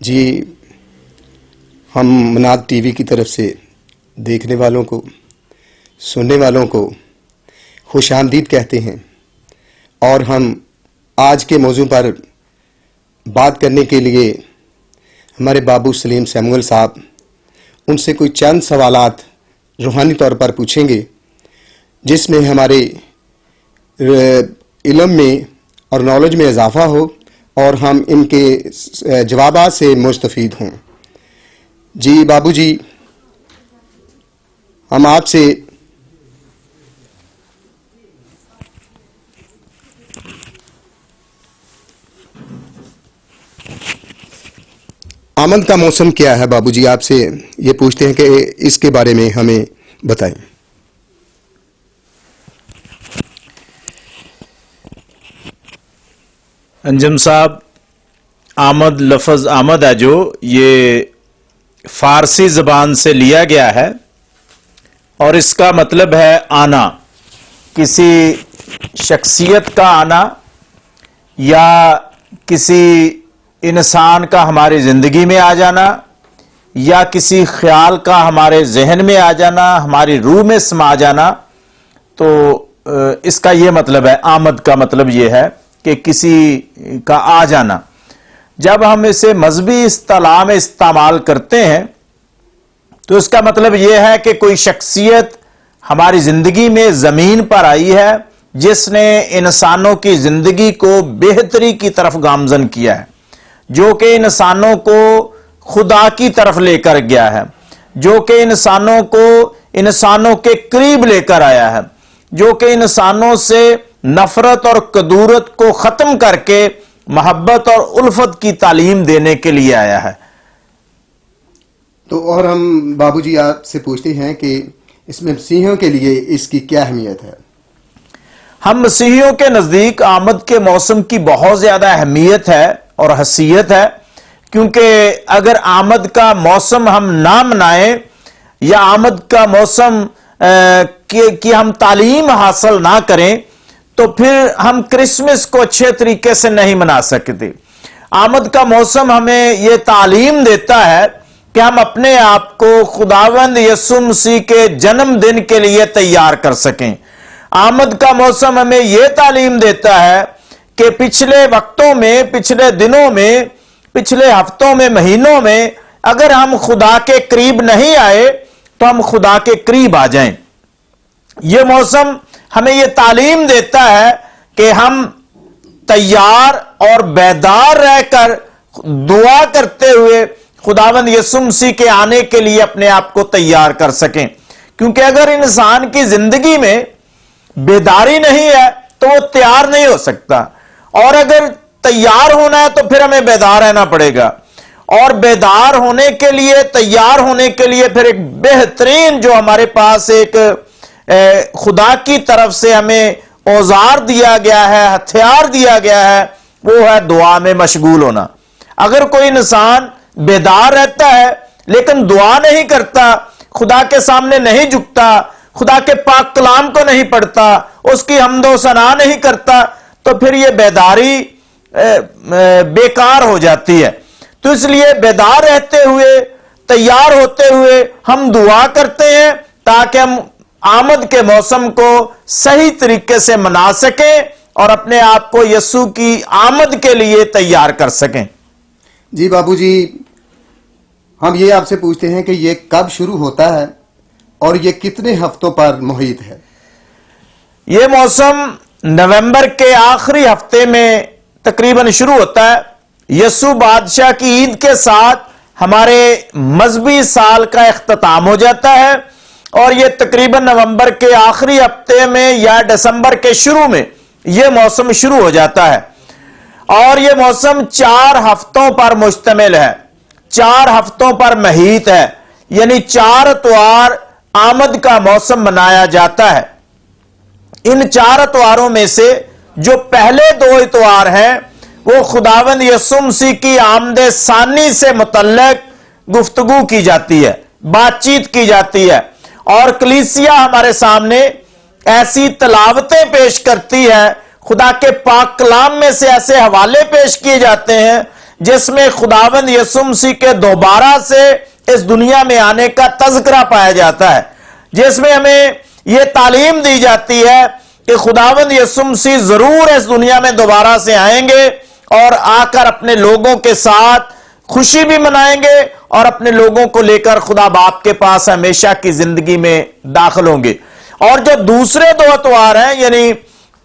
جی، ہم مناد T V کی طرف سے دیکھنے والوں کو، سننے والوں کو خوش آمدید کہتے ہیں، اور ہم آج کے موضوع پر بات کرنے کے لیے ہمارے بابو سلیم سیمول صاحب ان سے کوئی چند سوالات روحانی طور پر پوچھیں گے، جس میں ہمارے علم میں اور نالج میں اضافہ ہو اور ہم ان کے جوابات سے مستفید ہوں۔ جی بابو جی، ہم آپ سے آمد کا موسم کیا ہے؟ بابو جی آپ سے یہ پوچھتے ہیں کہ اس کے بارے میں ہمیں بتائیں۔ انجم صاحب، آمد، لفظ آمد ہے جو یہ فارسی زبان سے لیا گیا ہے اور اس کا مطلب ہے آنا، کسی شخصیت کا آنا یا کسی انسان کا ہماری زندگی میں آ جانا یا کسی خیال کا ہمارے ذہن میں آ جانا، ہماری روح میں سما جانا۔ تو اس کا یہ مطلب ہے، آمد کا مطلب یہ ہے کہ کسی کا آ جانا۔ جب ہم اسے مذہبی اصطلاح میں استعمال کرتے ہیں تو اس کا مطلب یہ ہے کہ کوئی شخصیت ہماری زندگی میں زمین پر آئی ہے جس نے انسانوں کی زندگی کو بہتری کی طرف گامزن کیا ہے، جو کہ انسانوں کو خدا کی طرف لے کر گیا ہے، جو کہ انسانوں کو انسانوں کے قریب لے کر آیا ہے، جو کہ انسانوں سے نفرت اور کدورت کو ختم کر کے محبت اور الفت کی تعلیم دینے کے لیے آیا ہے۔ تو اور ہم بابو جی آپ سے پوچھتے ہیں کہ اس میں مسیحیوں کے لیے اس کی کیا اہمیت ہے؟ ہم مسیحیوں کے نزدیک آمد کے موسم کی بہت زیادہ اہمیت ہے اور حیثیت ہے، کیونکہ اگر آمد کا موسم ہم نہ منائیں یا آمد کا موسم کی ہم تعلیم حاصل نہ کریں تو پھر ہم کرسمس کو اچھے طریقے سے نہیں منا سکتے۔ آمد کا موسم ہمیں یہ تعلیم دیتا ہے کہ ہم اپنے آپ کو خداوند یسوع مسیح کے جنم دن کے لیے تیار کر سکیں۔ آمد کا موسم ہمیں یہ تعلیم دیتا ہے کہ پچھلے وقتوں میں، پچھلے دنوں میں، پچھلے ہفتوں میں، مہینوں میں اگر ہم خدا کے قریب نہیں آئے تو ہم خدا کے قریب آ جائیں۔ یہ موسم ہمیں یہ تعلیم دیتا ہے کہ ہم تیار اور بیدار رہ کر دعا کرتے ہوئے خداوند یسوع مسیح کے آنے کے لیے اپنے آپ کو تیار کر سکیں، کیونکہ اگر انسان کی زندگی میں بیداری نہیں ہے تو وہ تیار نہیں ہو سکتا، اور اگر تیار ہونا ہے تو پھر ہمیں بیدار رہنا پڑے گا، اور بیدار ہونے کے لیے، تیار ہونے کے لیے پھر ایک بہترین جو ہمارے پاس ایک خدا کی طرف سے ہمیں اوزار دیا گیا ہے، ہتھیار دیا گیا ہے، وہ ہے دعا میں مشغول ہونا۔ اگر کوئی انسان بیدار رہتا ہے لیکن دعا نہیں کرتا، خدا کے سامنے نہیں جھکتا، خدا کے پاک کلام کو نہیں پڑھتا، اس کی حمد و ثنا نہیں کرتا، تو پھر یہ بیداری بیکار ہو جاتی ہے۔ تو اس لیے بیدار رہتے ہوئے، تیار ہوتے ہوئے ہم دعا کرتے ہیں تاکہ ہم آمد کے موسم کو صحیح طریقے سے منا سکیں اور اپنے آپ کو یسوع کی آمد کے لیے تیار کر سکیں۔ جی بابو جی، ہم یہ آپ سے پوچھتے ہیں کہ یہ کب شروع ہوتا ہے اور یہ کتنے ہفتوں پر محیط ہے؟ یہ موسم نومبر کے آخری ہفتے میں تقریباً شروع ہوتا ہے۔ یسوع بادشاہ کی عید کے ساتھ ہمارے مذہبی سال کا اختتام ہو جاتا ہے، اور یہ تقریباً نومبر کے آخری ہفتے میں یا دسمبر کے شروع میں یہ موسم شروع ہو جاتا ہے، اور یہ موسم 4 ہفتوں پر مشتمل ہے، 4 ہفتوں پر محیط ہے، یعنی 4 اتوار آمد کا موسم منایا جاتا ہے۔ ان 4 اتواروں میں سے جو پہلے 2 اتوار ہیں وہ خداوند یسوع مسیح کی آمد ثانی سے متعلق گفتگو کی جاتی ہے، بات چیت کی جاتی ہے، اور کلیسیا ہمارے سامنے ایسی تلاوتیں پیش کرتی ہے، خدا کے پاک کلام میں سے ایسے حوالے پیش کیے جاتے ہیں جس میں خداوند یسوع مسیح کے دوبارہ سے اس دنیا میں آنے کا تذکرہ پایا جاتا ہے، جس میں ہمیں یہ تعلیم دی جاتی ہے کہ خداوند یسوع مسیح ضرور اس دنیا میں دوبارہ سے آئیں گے اور آ کر اپنے لوگوں کے ساتھ خوشی بھی منائیں گے اور اپنے لوگوں کو لے کر خدا باپ کے پاس ہمیشہ کی زندگی میں داخل ہوں گے۔ اور جو دوسرے دو اتوار ہیں، یعنی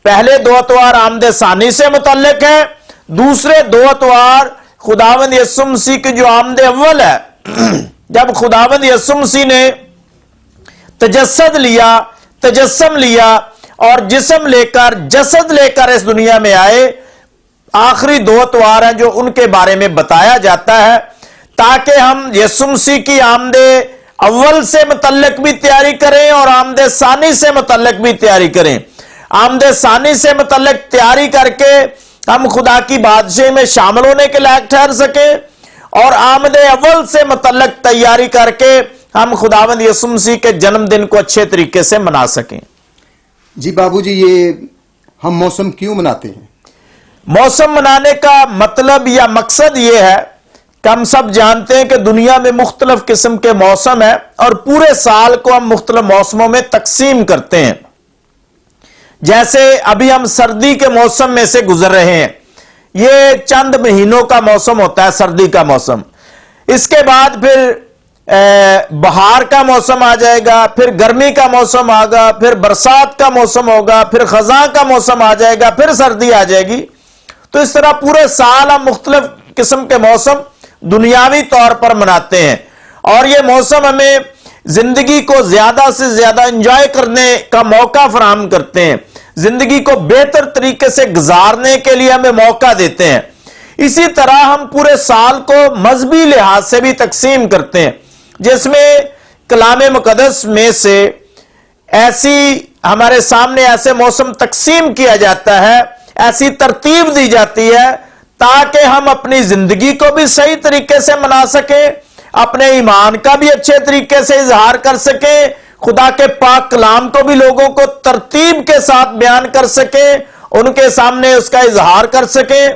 پہلے دو اتوار آمد ثانی سے متعلق ہیں، دوسرے دو اتوار خداوند یسوع مسیح کی جو آمد اول ہے، جب خداوند یسوع مسیح نے تجسد لیا، تجسم لیا اور جسم لے کر، جسد لے کر اس دنیا میں آئے، آخری دو اتوار ہیں جو ان کے بارے میں بتایا جاتا ہے تاکہ ہم یسوع مسیح کی آمد اول سے متعلق بھی تیاری کریں اور آمد ثانی سے متعلق بھی تیاری کریں۔ آمد ثانی سے متعلق تیاری کر کے ہم خدا کی بادشاہی میں شامل ہونے کے لائق ٹھہر سکیں، اور آمد اول سے متعلق تیاری کر کے ہم خداوند یسوع مسیح کے جنم دن کو اچھے طریقے سے منا سکیں۔ جی بابو جی، یہ ہم موسم کیوں مناتے ہیں؟ موسم منانے کا مطلب یا مقصد یہ ہے کہ ہم سب جانتے ہیں کہ دنیا میں مختلف قسم کے موسم ہیں اور پورے سال کو ہم مختلف موسموں میں تقسیم کرتے ہیں۔ جیسے ابھی ہم سردی کے موسم میں سے گزر رہے ہیں، یہ چند مہینوں کا موسم ہوتا ہے سردی کا موسم۔ اس کے بعد پھر بہار کا موسم آ جائے گا، پھر گرمی کا موسم آگا، پھر برسات کا موسم ہوگا، پھر خزاں کا موسم آ جائے گا، پھر سردی آ جائے گی۔ تو اس طرح پورے سال ہم مختلف قسم کے موسم دنیاوی طور پر مناتے ہیں، اور یہ موسم ہمیں زندگی کو زیادہ سے زیادہ انجوائے کرنے کا موقع فراہم کرتے ہیں، زندگی کو بہتر طریقے سے گزارنے کے لیے ہمیں موقع دیتے ہیں۔ اسی طرح ہم پورے سال کو مذہبی لحاظ سے بھی تقسیم کرتے ہیں، جس میں کلام مقدس میں سے ایسی ہمارے سامنے ایسے موسم تقسیم کیا جاتا ہے، ایسی ترتیب دی جاتی ہے تاکہ ہم اپنی زندگی کو بھی صحیح طریقے سے منا سکیں، اپنے ایمان کا بھی اچھے طریقے سے اظہار کر سکیں، خدا کے پاک کلام کو بھی لوگوں کو ترتیب کے ساتھ بیان کر سکیں، ان کے سامنے اس کا اظہار کر سکیں،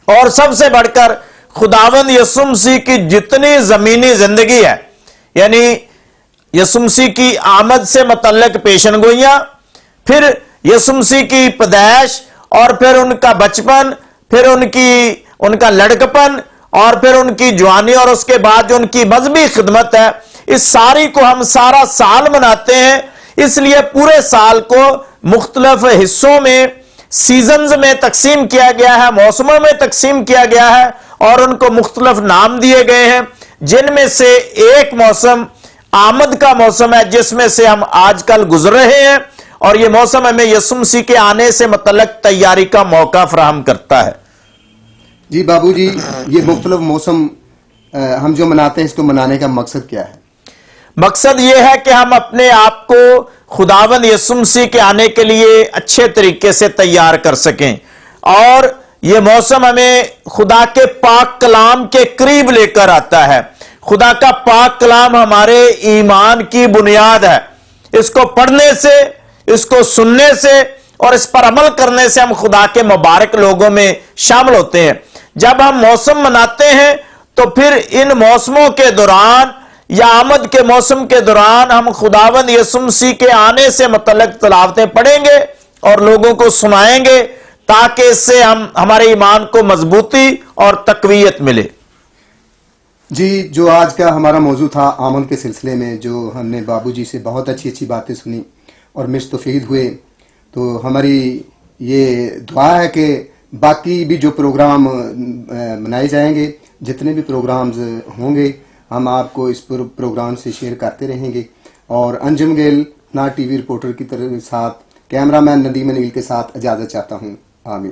اور سب سے بڑھ کر خداوند یسوع مسیح کی جتنی زمینی زندگی ہے، یعنی یسوع مسیح کی آمد سے متعلق پیشن گوئیاں، پھر یسوع مسیح کی پیدائش، اور پھر ان کا بچپن، پھر ان کا لڑکپن، اور پھر ان کی جوانی، اور اس کے بعد جو ان کی مذہبی خدمت ہے، اس ساری کو ہم سارا سال مناتے ہیں۔ اس لیے پورے سال کو مختلف حصوں میں، سیزنز میں تقسیم کیا گیا ہے، موسموں میں تقسیم کیا گیا ہے، اور ان کو مختلف نام دیے گئے ہیں، جن میں سے ایک موسم آمد کا موسم ہے، جس میں سے ہم آج کل گزر رہے ہیں، اور یہ موسم ہمیں یسوع مسیح کے آنے سے متعلق تیاری کا موقع فراہم کرتا ہے۔ جی بابو جی، یہ مختلف موسم ہم جو مناتے ہیں، اس کو منانے کا مقصد کیا ہے؟ مقصد یہ ہے کہ ہم اپنے آپ کو خداوند یسوع مسیح کے آنے کے لیے اچھے طریقے سے تیار کر سکیں، اور یہ موسم ہمیں خدا کے پاک کلام کے قریب لے کر آتا ہے۔ خدا کا پاک کلام ہمارے ایمان کی بنیاد ہے، اس کو پڑھنے سے، اس کو سننے سے اور اس پر عمل کرنے سے ہم خدا کے مبارک لوگوں میں شامل ہوتے ہیں۔ جب ہم موسم مناتے ہیں تو پھر ان موسموں کے دوران یا آمد کے موسم کے دوران ہم خداوند یسوع مسیح کے آنے سے متعلق تلاوتیں پڑھیں گے اور لوگوں کو سنائیں گے، تاکہ اس سے ہمارے ایمان کو مضبوطی اور تقویت ملے۔ جی، جو آج کا ہمارا موضوع تھا آمد کے سلسلے میں، جو ہم نے بابو جی سے بہت اچھی باتیں سنی اور مستفید ہوئے، تو ہماری یہ دعا ہے کہ باقی بھی جو پروگرام منائے جائیں گے، جتنے بھی پروگرامز ہوں گے، ہم آپ کو اس پروگرام سے شیئر کرتے رہیں گے۔ اور انجم گیل نا ٹی وی رپورٹر کی طرف ساتھ کیمرہ مین ندیم انیل کے ساتھ اجازت چاہتا ہوں۔ آمین۔